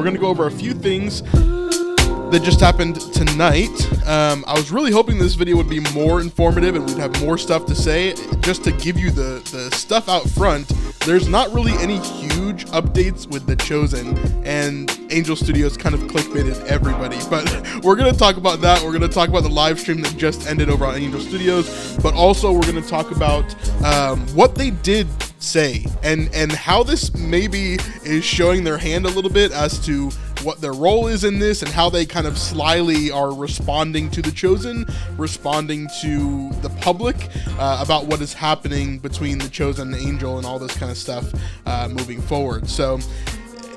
We're going to go over a few things that just happened tonight. I was really hoping this video would be more informative and we'd have more stuff to say. Just to give you the stuff out front, there's not really any huge updates with The Chosen, and Angel Studios kind of clickbaited everybody. But we're going to talk about that. We're going to talk about the live stream that just ended over on Angel Studios, but also we're going to talk about what they did say and how this maybe is showing their hand a little bit as to what their role is in this and how they kind of slyly are responding to The Chosen, responding to the public about what is happening between The Chosen and Angel and all this kind of stuff moving forward. So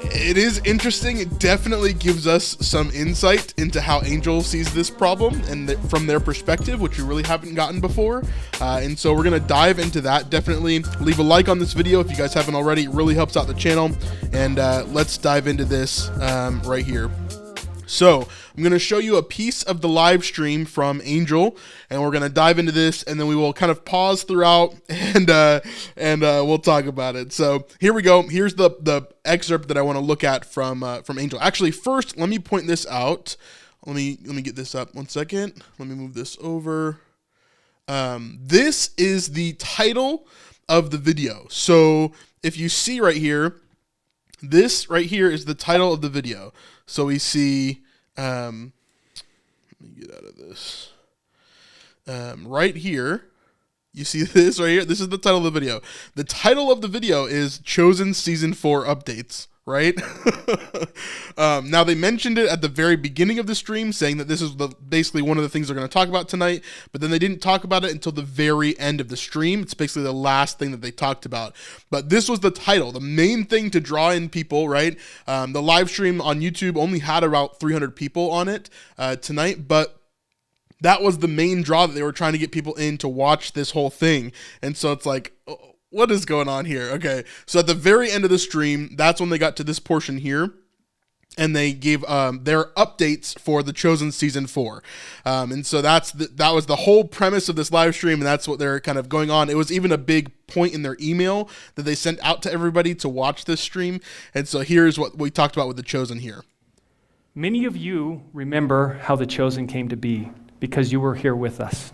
it is interesting. It definitely gives us some insight into how Angel sees this problem and from their perspective, which we really haven't gotten before. And so we're going to dive into that. Definitely leave a like on this video if you guys haven't already. It really helps out the channel. And let's dive into this right here. So I'm going to show you a piece of the live stream from Angel, and we're going to dive into this, and then we will kind of pause throughout and we'll talk about it. So here we go. Here's the excerpt that I want to look at from Angel. Actually, first, let me point this out. Let me get this up 1 second. Let me move this over. This is the title of the video. So if you see right here, this right here is the title of the video. So we see, let me get out of this, right here, you see this right here, this is the title of the video. The title of the video is Chosen Season 4 Updates, right? Now they mentioned it at the very beginning of the stream, saying that this is basically one of the things they're going to talk about tonight, but then they didn't talk about it until the very end of the stream. It's basically the last thing that they talked about, but this was the title, the main thing to draw in people, right? The live stream on YouTube only had about 300 people on it tonight, but that was the main draw that they were trying to get people in to watch this whole thing. And so it's like, what is going on here? Okay, so at the very end of the stream, that's when they got to this portion here, and they gave their updates for The Chosen Season 4. And so that was the whole premise of this live stream, and that's what they're kind of going on. It was even a big point in their email that they sent out to everybody to watch this stream. And so here's what we talked about with The Chosen here. Many of you remember how The Chosen came to be because you were here with us.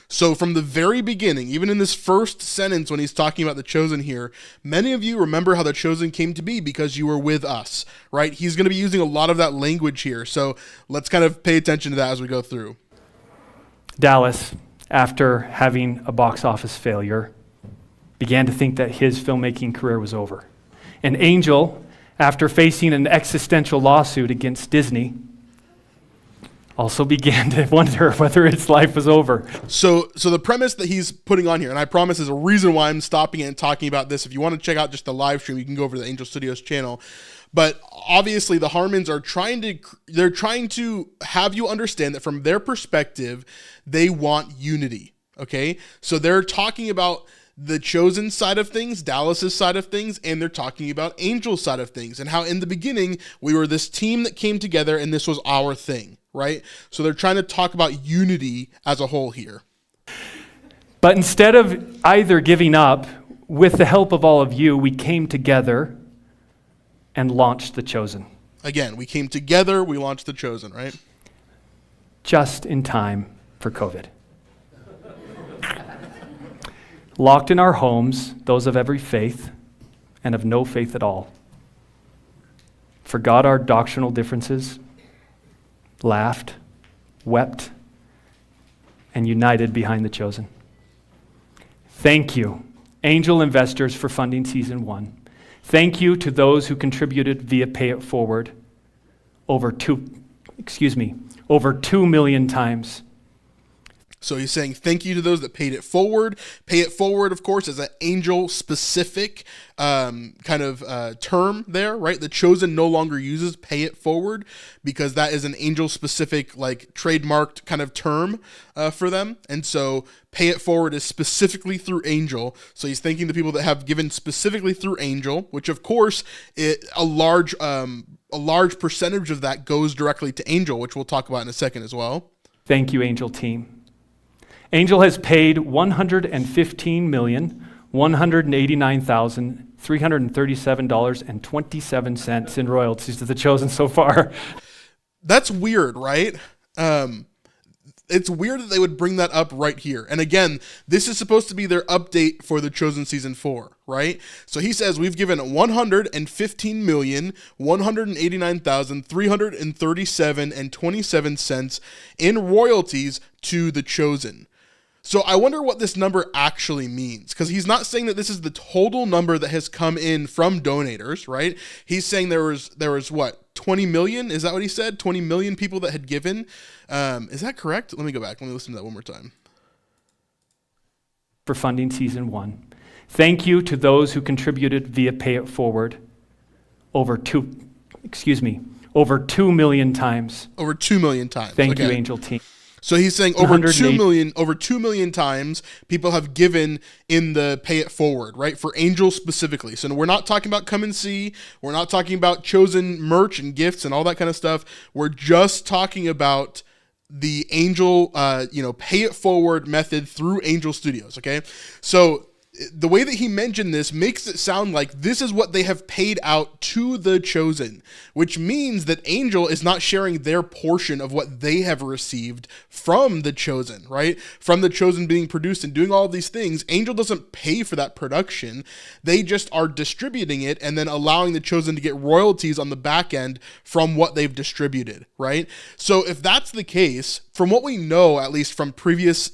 So from the very beginning, even in this first sentence when he's talking about The Chosen here, many of you remember how The Chosen came to be because you were with us, right? He's going to be using a lot of that language here. So let's kind of pay attention to that as we go through. Dallas, after having a box office failure, began to think that his filmmaking career was over. And Angel, after facing an existential lawsuit against Disney, also began to wonder whether its life was over. So the premise that he's putting on here, and I promise there's a reason why I'm stopping it and talking about this. If you want to check out just the live stream, you can go over to the Angel Studios channel. But obviously the Harmons are trying to have you understand that from their perspective, they want unity, okay? So they're talking about The Chosen side of things, Dallas's side of things, and they're talking about Angel's side of things, and how in the beginning we were this team that came together and this was our thing, right? So they're trying to talk about unity as a whole here. But instead of either giving up, with the help of all of you, we came together and launched The Chosen. Again, we came together, we launched The Chosen, right? Just in time for COVID. Locked in our homes, those of every faith and of no faith at all. Forgot our doctrinal differences, laughed, wept, and united behind The Chosen. Thank you, angel investors, for funding Season 1. Thank you to those who contributed via Pay It Forward over 2 million times. So he's saying thank you to those that paid it forward. Pay it forward, of course, is an angel-specific kind of term there, right? The Chosen no longer uses pay it forward because that is an angel-specific, like, trademarked kind of term for them. And so pay it forward is specifically through Angel. So he's thanking the people that have given specifically through Angel, which, of course, a large percentage of that goes directly to Angel, which we'll talk about in a second as well. Thank you, Angel team. Angel has paid $115,189,000 $337.27 in royalties to The Chosen so far. That's weird, right? It's weird that they would bring that up right here. And again, this is supposed to be their update for The Chosen Season 4, right? So he says, we've given $115,189,337.27 in royalties to The Chosen. So I wonder what this number actually means, because he's not saying that this is the total number that has come in from donators, right? He's saying there was what, 20 million? Is that what he said? 20 million people that had given? Is that correct? Let me go back. Let me listen to that one more time. For funding season 1. Thank you to those who contributed via Pay It Forward over 2 million times. Over 2 million times. Thank you, Angel team. So he's saying over 2 million times people have given in the Pay It Forward, right? For Angel specifically. So we're not talking about Come and See. We're not talking about Chosen merch and gifts and all that kind of stuff. We're just talking about the Angel, Pay It Forward method through Angel Studios, okay? So the way that he mentioned this makes it sound like this is what they have paid out to The Chosen, which means that Angel is not sharing their portion of what they have received from The Chosen, right? From The Chosen being produced and doing all of these things. Angel doesn't pay for that production. They just are distributing it and then allowing The Chosen to get royalties on the back end from what they've distributed, right? So if that's the case, from what we know, at least from previous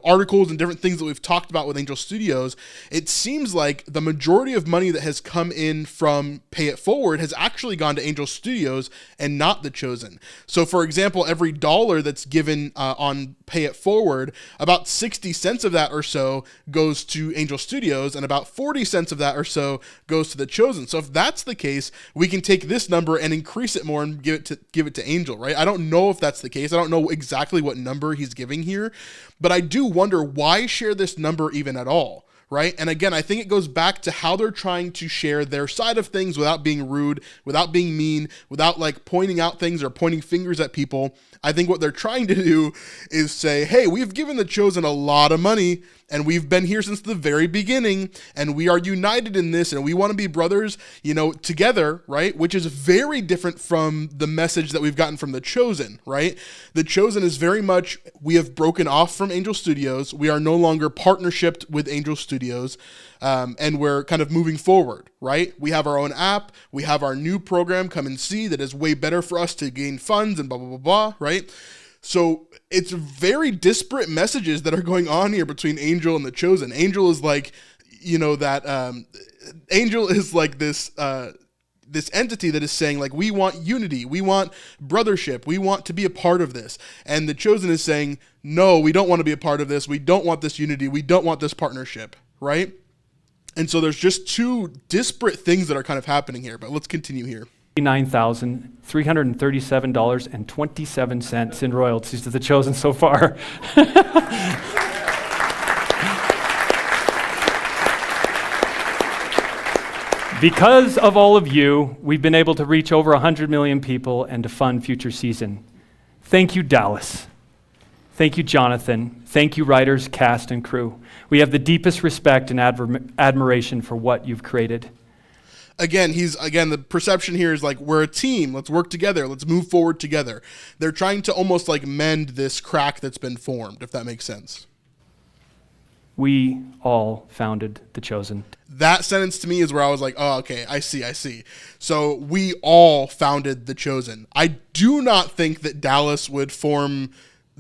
articles and different things that we've talked about with Angel Studios, it seems like the majority of money that has come in from Pay It Forward has actually gone to Angel Studios and not The Chosen. So for example, every dollar that's given on Pay It Forward, about 60 cents of that or so goes to Angel Studios, and about 40 cents of that or so goes to The Chosen. So if that's the case, we can take this number and increase it more and give it to Angel, right? I don't know if that's the case. I don't know exactly what number he's giving here, but I do wonder, why share this number even at all, right? And again, I think it goes back to how they're trying to share their side of things without being rude, without being mean, without like pointing out things or pointing fingers at people. I think what they're trying to do is say, hey, we've given The Chosen a lot of money, and we've been here since the very beginning, and we are united in this, and we want to be brothers, together, right? Which is very different from the message that we've gotten from The Chosen, right? The Chosen is very much, we have broken off from Angel Studios. We are no longer partnershiped with Angel Studios, and we're kind of moving forward, right? We have our own app. We have our new program, Come and See, that is way better for us to gain funds and blah, blah, blah, blah, right? So it's very disparate messages that are going on here between Angel and The Chosen. Angel is like, Angel is like this entity that is saying, like, we want unity, we want brothership, we want to be a part of this. And The Chosen is saying, no, we don't want to be a part of this. We don't want this unity. We don't want this partnership, right? And so there's just two disparate things that are kind of happening here, but let's continue here. $9,337.27 in royalties to The Chosen so far. Because of all of you, we've been able to reach over 100 million people and to fund future season. Thank you, Dallas. Thank you, Jonathan. Thank you, writers, cast, and crew. We have the deepest respect and admiration for what you've created. Again, the perception here is like, we're a team. Let's work together. Let's move forward together. They're trying to almost like mend this crack that's been formed, if that makes sense. We all founded The Chosen. That sentence to me is where I was like, oh, okay, I see. So we all founded The Chosen. I do not think that Dallas would form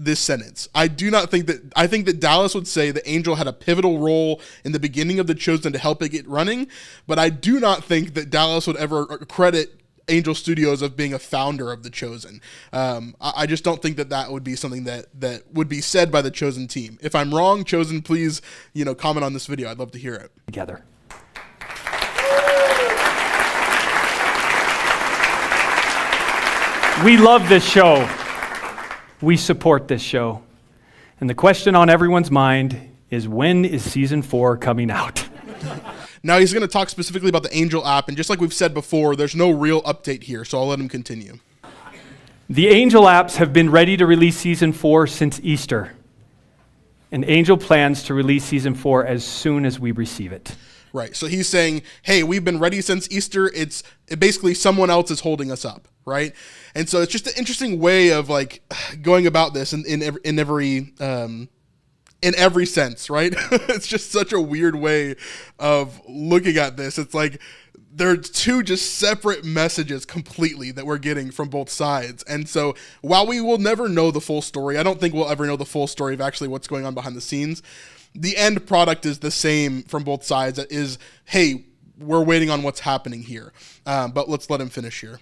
this sentence. I think that Dallas would say that Angel had a pivotal role in the beginning of The Chosen to help it get running, but I do not think that Dallas would ever credit Angel Studios of being a founder of The Chosen. I just don't think that would be something that would be said by The Chosen team. If I'm wrong, Chosen, please, comment on this video. I'd love to hear it. Together. We love this show. We support this show. And the question on everyone's mind is, when is season 4 coming out? Now he's going to talk specifically about the Angel app, and just like we've said before, there's no real update here, so I'll let him continue. The Angel apps have been ready to release season 4 since Easter. And Angel plans to release season 4 as soon as we receive it. Right. So he's saying, hey, we've been ready since Easter. It basically someone else is holding us up. Right. And so it's just an interesting way of like going about this in every sense. Right. It's just such a weird way of looking at this. It's like there's two just separate messages completely that we're getting from both sides. And so while we will never know the full story, I don't think we'll ever know the full story of actually what's going on behind the scenes. The end product is the same from both sides. That is, hey, we're waiting on what's happening here. But let's let him finish here.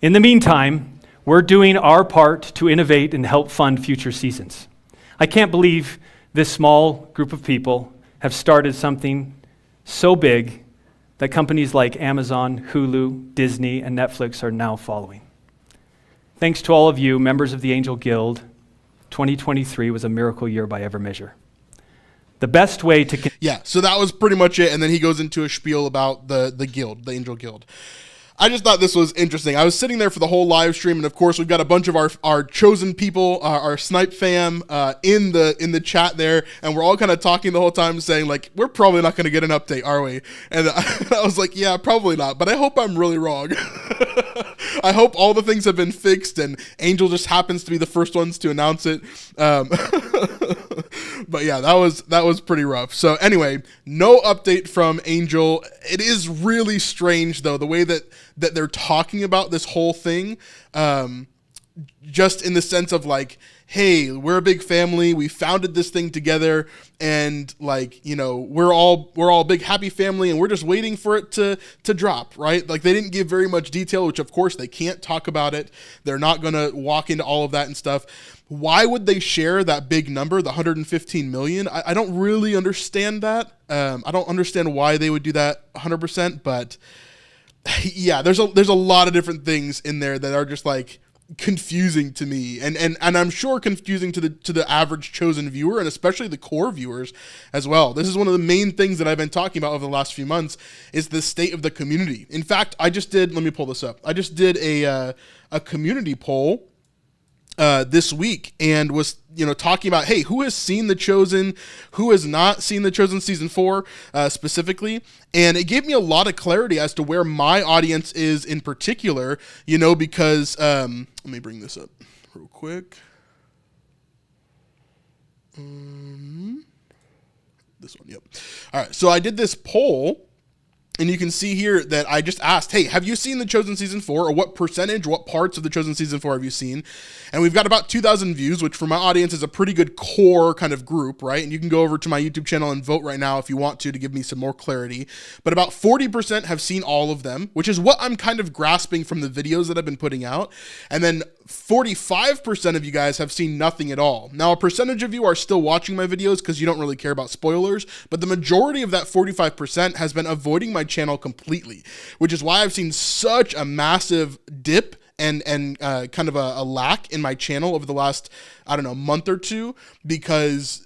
In the meantime, we're doing our part to innovate and help fund future seasons. I can't believe this small group of people have started something so big that companies like Amazon, Hulu, Disney, and Netflix are now following. Thanks to all of you, members of the Angel Guild, 2023 was a miracle year by every measure. The best way to... Yeah, so that was pretty much it, and then he goes into a spiel about the guild, the Angel Guild. I just thought this was interesting. I was sitting there for the whole live stream, and of course we've got a bunch of our chosen people, our Snipe fam, in the chat there, and we're all kind of talking the whole time, saying like, we're probably not going to get an update, are we? And I was like, yeah, probably not, but I hope I'm really wrong. I hope all the things have been fixed, and Angel just happens to be the first ones to announce it. But yeah, that was pretty rough. So anyway, no update from Angel. It is really strange though, the way that they're talking about this whole thing, just in the sense of like, hey, we're a big family. We founded this thing together, and like, you know, we're all a big happy family, and we're just waiting for it to drop, right? Like they didn't give very much detail, which of course they can't talk about it. They're not going to walk into all of that and stuff. Why would they share that big number, the 115 million? I don't really understand that. I don't understand why they would do that 100%, but yeah, there's a lot of different things in there that are just like confusing to me, and I'm sure confusing to the average chosen viewer, and especially the core viewers as well. This is one of the main things that I've been talking about over the last few months, is the state of the community. In fact, let me pull this up. I just did a community poll this week, and was talking about, hey, who has seen The Chosen, who has not seen The Chosen season 4 specifically, and it gave me a lot of clarity as to where my audience is in particular, because let me bring this up real quick. This one, yep. All right, so I did this poll. And you can see here that I just asked, hey, have you seen The Chosen Season 4? Or what percentage, what parts of The Chosen Season 4 have you seen? And we've got about 2,000 views, which for my audience is a pretty good core kind of group, right? And you can go over to my YouTube channel and vote right now if you want to give me some more clarity. But about 40% have seen all of them, which is what I'm kind of grasping from the videos that I've been putting out. And then 45% of you guys have seen nothing at all. Now, a percentage of you are still watching my videos because you don't really care about spoilers, but the majority of that 45% has been avoiding my channel completely, which is why I've seen such a massive dip and kind of a lack in my channel over the last, month or two, because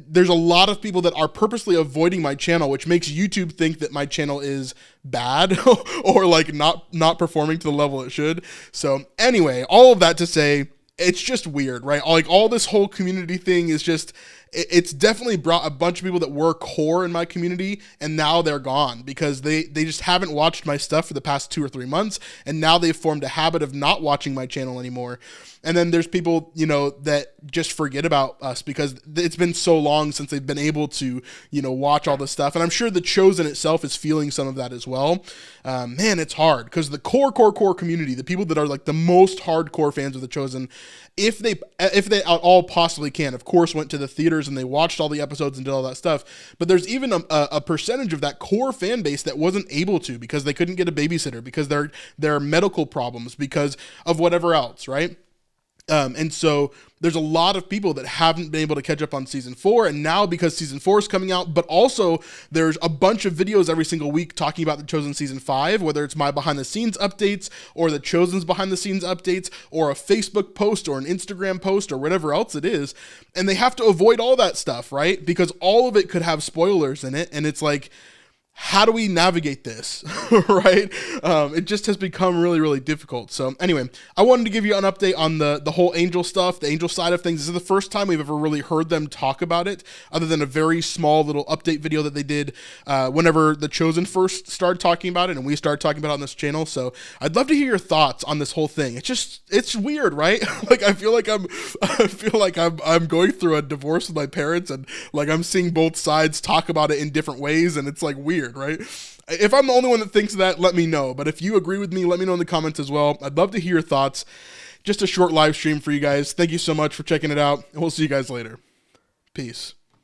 there's a lot of people that are purposely avoiding my channel, which makes YouTube think that my channel is bad or like not performing to the level it should. So anyway, all of that to say, it's just weird, right? Like all this whole community thing is just, it's definitely brought a bunch of people that were core in my community, and now they're gone because they just haven't watched my stuff for the past 2 or 3 months, and now they've formed a habit of not watching my channel anymore. And then there's people, that just forget about us because it's been so long since they've been able to, watch all this stuff. And I'm sure The Chosen itself is feeling some of that as well. Man, it's hard because the core community, the people that are like the most hardcore fans of The Chosen, if they at all possibly can, of course, went to the theaters and they watched all the episodes and did all that stuff. But there's even a percentage of that core fan base that wasn't able to because they couldn't get a babysitter, because there are medical problems, because of whatever else, right? And so there's a lot of people that haven't been able to catch up on season 4, and now because season 4 is coming out, but also there's a bunch of videos every single week talking about The Chosen season 5, whether it's my behind the scenes updates or The Chosen's behind the scenes updates or a Facebook post or an Instagram post or whatever else it is. And they have to avoid all that stuff, right? Because all of it could have spoilers in it. And it's like, how do we navigate this, right? It just has become really, really difficult. So anyway, I wanted to give you an update on the whole angel stuff, the angel side of things. This is the first time we've ever really heard them talk about it, other than a very small little update video that they did whenever The Chosen first started talking about it, and we started talking about it on this channel. So I'd love to hear your thoughts on this whole thing. It's weird, right? Like I feel like I'm going through a divorce with my parents, and like I'm seeing both sides talk about it in different ways, and it's like weird, right? If I'm the only one that thinks that, let me know. But if you agree with me, let me know in the comments as well. I'd love to hear your thoughts. Just a short live stream for you guys. Thank you so much for checking it out, and we'll see you guys later. Peace.